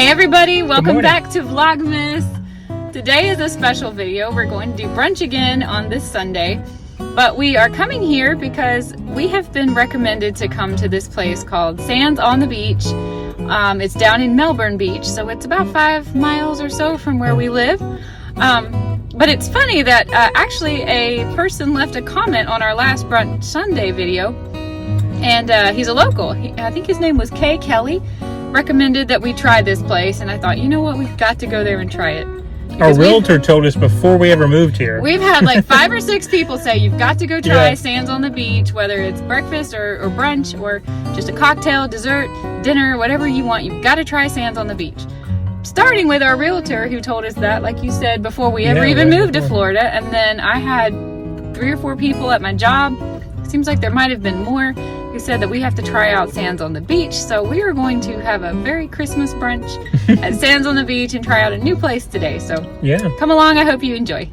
Hey everybody, welcome back to Vlogmas. Today is a special video. We're going to do brunch again on this Sunday, but we are coming here because we have been recommended to come to this place called Sands on the Beach. It's down in Melbourne Beach, so it's about 5 miles or so from where we live. But it's funny that actually a person left a comment on our last Brunch Sunday video, and he's a local. I think his name was Kay Kelly. Recommended that we try this place, and I thought, you know what, we've got to go there and try it. Our realtor told us before we ever moved here. We've had like 5 or 6 people say you've got to go try Sands on the Beach, whether it's breakfast or brunch or just a cocktail, dessert, dinner, whatever you want. You've got to try Sands on the Beach. Starting with our realtor who told us that, like you said, before we ever even moved to Florida. And then I had 3 or 4 people at my job. Seems like there might have been more who said that we have to try out Sands on the Beach. So we are going to have a very Christmas brunch at Sands on the Beach and try out a new place today. So come along. I hope you enjoy.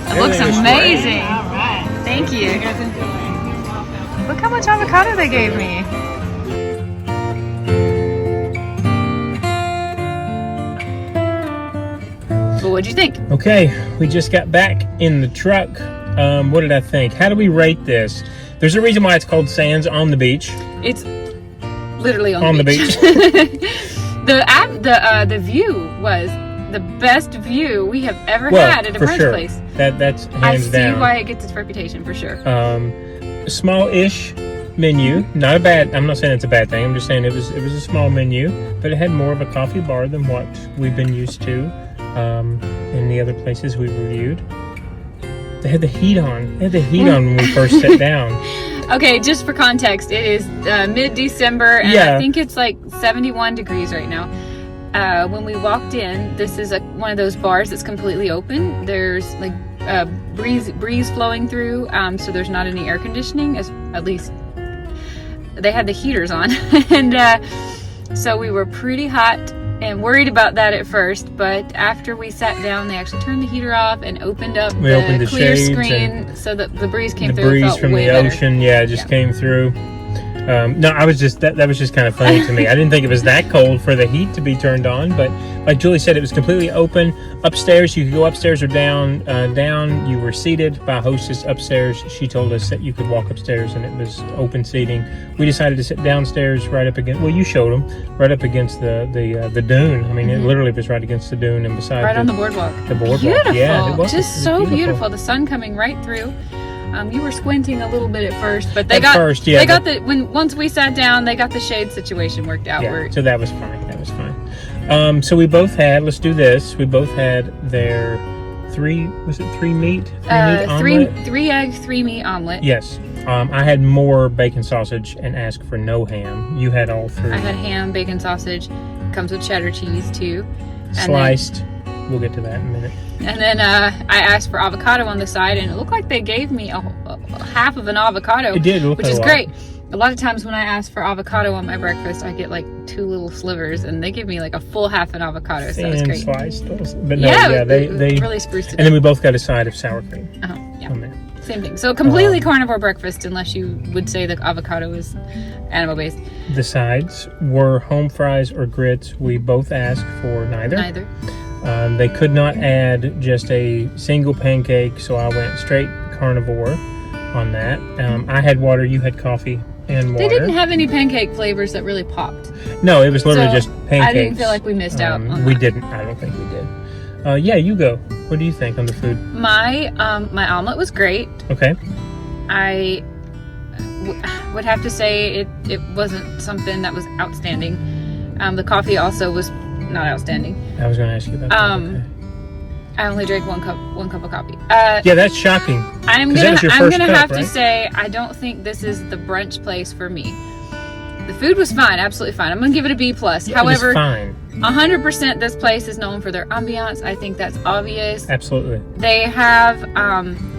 It looks amazing. All right. Thank you. Look how much avocado they gave me. Well, what'd you think? Okay, we just got back in the truck. What did I think? How do we rate this? There's a reason why it's called Sands on the Beach. It's literally on the beach. The view was the best view we have ever had at a brunch place. That's hands down. I see why it gets its reputation for sure. Small-ish menu, not a bad. I'm not saying it's a bad thing. I'm just saying it was a small menu, but it had more of a coffee bar than what we've been used to in the other places we've reviewed. They had the heat on. They had the heat on when we first sat down. Okay, just for context, it is mid-December, and I think it's like 71 degrees right now. When we walked in, this is one of those bars that's completely open. There's like breeze flowing through, so there's not any air conditioning. At least they had the heaters on, and so we were pretty hot and worried about that at first. But after we sat down, they actually turned the heater off and opened up the clear screen so that the breeze came through. The breeze from the ocean, just came through. No, I was just that was just kind of funny to me. I didn't think it was that cold for the heat to be turned on, but like Julie said, it was completely open. Upstairs, you could go upstairs or down. Down, you were seated by a hostess upstairs. She told us that you could walk upstairs and it was open seating. We decided to sit downstairs right up against. Well, you showed them right up against the dune. I mean, it literally was right against the dune and beside on the boardwalk. The boardwalk, beautiful. Yeah, it was just so beautiful. The sun coming right through. You were squinting a little bit at first, but once we sat down, they got the shade situation worked out. Yeah, so that was fine. That was fine. So we both had. Let's do this. We both had their 3 meat? 3 egg, 3 meat omelet. Yes. I had more bacon sausage and asked for no ham. You had all 3. I had ham, bacon, sausage. Comes with cheddar cheese too. Sliced. We'll get to that in a minute. And then I asked for avocado on the side, and it looked like they gave me a half of an avocado. It did, which is great. A lot of times when I ask for avocado on my breakfast, I get like 2 little slivers, and they give me like a full half an avocado. So that was great. Sliced. But no, they really spruced it up. And then we both got a side of sour cream. Same thing. So completely carnivore breakfast, unless you would say the avocado is animal-based. The sides were home fries or grits. We both asked for neither. They could not add just a single pancake, so I went straight carnivore on that. I had water, you had coffee and water. They didn't have any pancake flavors that really popped. No, it was literally just pancakes. I didn't feel like we missed out on We that. didn't. I don't think we did. Yeah, you go. What do you think on the food? My omelet was great. Okay. I would have to say it wasn't something that was outstanding. The coffee also was not outstanding. I was going to ask you about that. Okay. I only drank one cup of coffee. Yeah, that's shocking. I'm gonna have to say I don't think this is the brunch place for me. The food was fine, absolutely fine. I'm gonna give it a B+. Yeah, however, it was fine. 100% this place is known for their ambiance. I think that's obvious. Absolutely. They have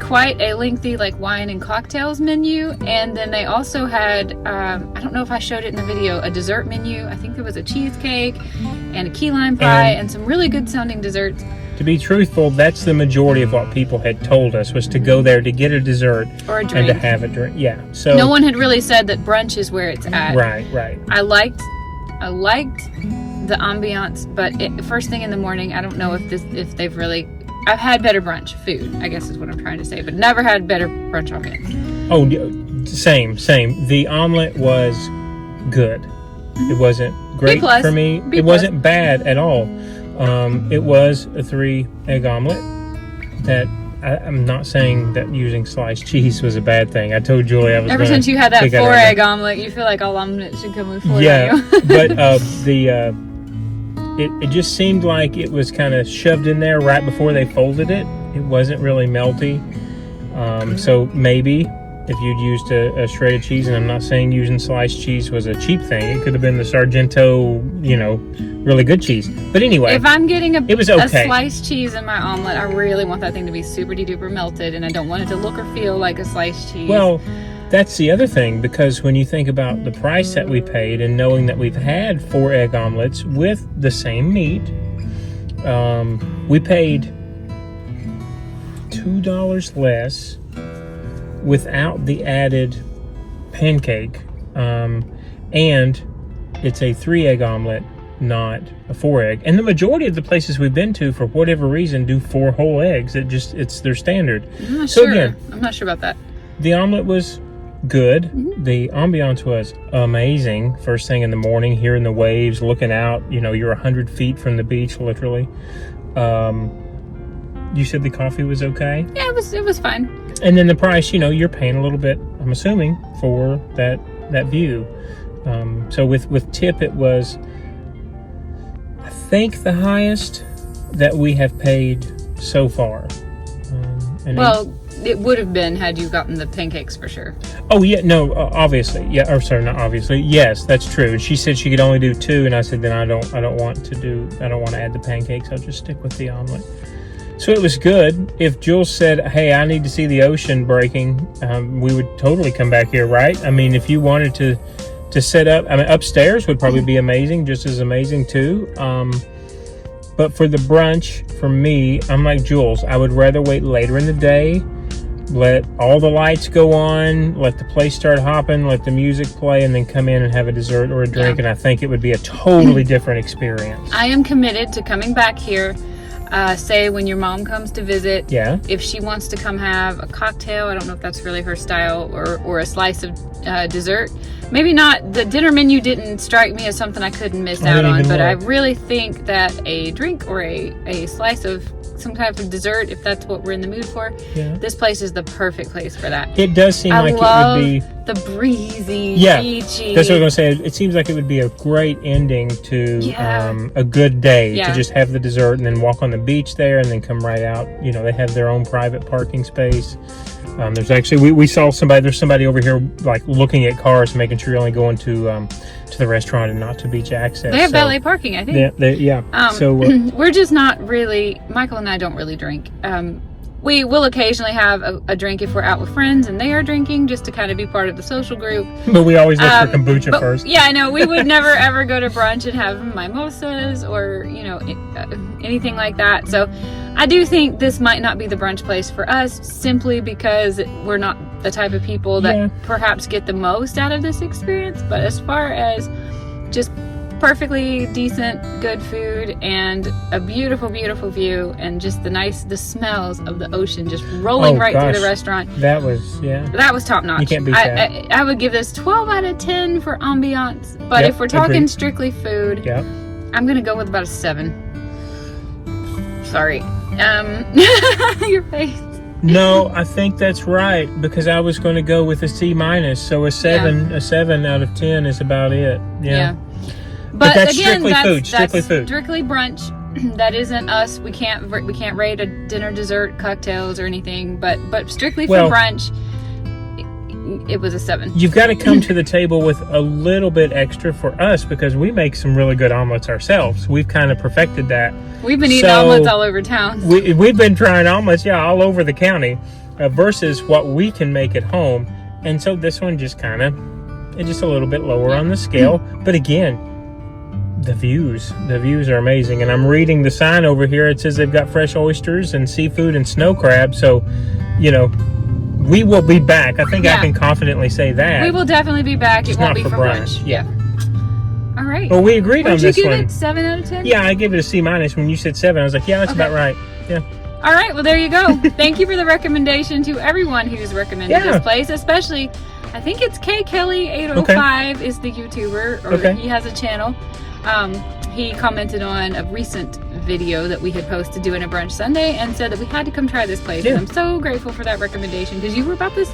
quite a lengthy like wine and cocktails menu, and then they also had I don't know if I showed it in the video, a dessert menu. I think there was a cheesecake and a key lime pie and some really good sounding desserts. To be truthful, that's the majority of what people had told us, was to go there to get a dessert or a and drink. to have a drink. Yeah. So no one had really said that brunch is where it's at. Right. I liked the ambiance, but first thing in the morning, I don't know if they've really. I've had better brunch food, I guess is what I'm trying to say, but never had better brunch ambiance. Oh, same. The omelet was good. It wasn't great for me. It wasn't bad at all. It was a 3-egg omelet. That I'm not saying that using sliced cheese was a bad thing. I told Julie I was. Ever since you had that 4-egg omelet, you feel like all omelets should come with 4. Yeah, but it just seemed like it was kind of shoved in there right before they folded it. It wasn't really melty. So maybe if you'd used a shredded cheese, and I'm not saying using sliced cheese was a cheap thing. It could have been the Sargento, really good cheese. But anyway, if I'm getting it was okay. A sliced cheese in my omelet, I really want that thing to be super duper melted, and I don't want it to look or feel like a sliced cheese. Well, that's the other thing, because when you think about the price that we paid and knowing that we've had 4-egg omelets with the same meat, we paid $2 less without the added pancake, and it's a 3-egg omelet, not a 4-egg. And the majority of the places we've been to, for whatever reason, do 4 whole eggs. It's their standard. I'm not sure. Again, I'm not sure about that. The omelet was good. Mm-hmm. The ambiance was amazing. First thing in the morning, hearing the waves, looking out. You're 100 feet from the beach, literally. You said the coffee was okay? Yeah, it was fine. And then the price, you're paying a little bit, I'm assuming, for that view. So with tip, it was, I think, the highest that we have paid so far. It would have been had you gotten the pancakes for sure. Oh yeah, no, obviously, yeah. Or sorry, not obviously. Yes, that's true. And she said she could only do 2, and I said then I don't want to add the pancakes. I'll just stick with the omelet. So it was good. If Jules said, "Hey, I need to see the ocean breaking," we would totally come back here, right? I mean, if you wanted to set up, upstairs would probably be amazing, just as amazing too. But for the brunch, for me, I'm like Jules. I would rather wait later in the day, let all the lights go on, let the place start hopping, let the music play, and then come in and have a dessert or a drink. Yeah. And I think it would be a totally different experience. I am committed to coming back here. Say when your mom comes to visit, if she wants to come have a cocktail, I don't know if that's really her style, or a slice of dessert. Maybe not. The dinner menu didn't strike me as something I couldn't miss out on, but I really think that a drink or a slice of some type of dessert, if that's what we're in the mood for, this place is the perfect place for that. It does seem like it would be the breezy, beachy. That's what I was going to say. It seems like it would be a great ending to a good day to just have the dessert and then walk on the beach there and then come right out. They have their own private parking space. There's actually we saw there's somebody over here like looking at cars, making sure you're only going to the restaurant and not to beach access. They have valet parking, I think. So we're just not really. Michael and I don't really drink. We will occasionally have a drink if we're out with friends and they are drinking, just to kind of be part of the social group. But we always look for kombucha first. Yeah, I know. We would never ever go to brunch and have mimosas or anything like that. So I do think this might not be the brunch place for us, simply because we're not the type of people that perhaps get the most out of this experience. But as far as just perfectly decent, good food and a beautiful, beautiful view, and just the smells of the ocean just rolling through the restaurant. That was top notch. You can't beat that. I would give this 12 out of 10 for ambiance, but if we're talking strictly food, I'm gonna go with about a 7. sorry. Your face. No, I think that's right because I was going to go with a C minus. So a 7 out of 10 is about it. Yeah. But that's again, strictly food. that's Strictly food. Strictly brunch. That isn't us. We can't rate a dinner, dessert, cocktails, or anything. But strictly for brunch, it was a 7. You've got to come to the table with a little bit extra for us because we make some really good omelets ourselves. We've kind of perfected that. We've been eating omelets all over town. We've been trying omelets, all over the county, versus what we can make at home. And so this one just kind of, it's just a little bit lower on the scale. But again, the views are amazing. And I'm reading the sign over here. It says they've got fresh oysters and seafood and snow crab. So, we will be back. I think I can confidently say that. We will definitely be back. Just it won't not be for brunch. Yeah. All right. Well, we agreed on this one. Did you give it 7 out of 10? Yeah, I gave it a C minus when you said 7. I was like, yeah, that's about right. Yeah. All right. Well, there you go. Thank you for the recommendation to everyone who's recommended this place, especially, I think it's K Kelly 805 is the YouTuber, or he has a channel. He commented on a recent video that we had posted doing a brunch Sunday and said that we had to come try this place. And I'm so grateful for that recommendation because you were about this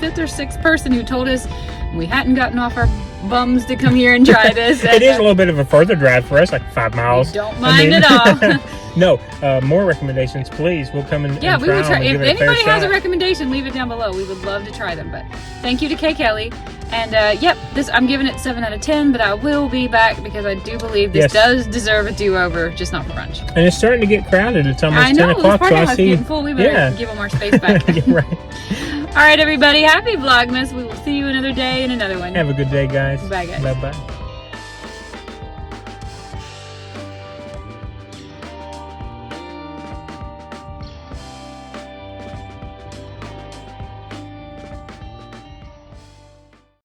5th or 6th person who told us we hadn't gotten off our bums to come here and try this. It is a little bit of a further drive for us, like 5 miles. Don't mind at all. No, more recommendations, please. We'll come and we will try. If anybody has shot. a recommendation, leave it down below. We would love to try them. But thank you to K Kelly. And I'm giving it 7 out of 10, but I will be back because I do believe this does deserve a do-over, just not for brunch. And it's starting to get crowded. It's almost 10 o'clock. I know, the party house getting full. We better give them our space back. Right. All right, everybody. Happy Vlogmas. We will see you another day in another one. Have a good day, guys. Bye, guys. Bye-bye.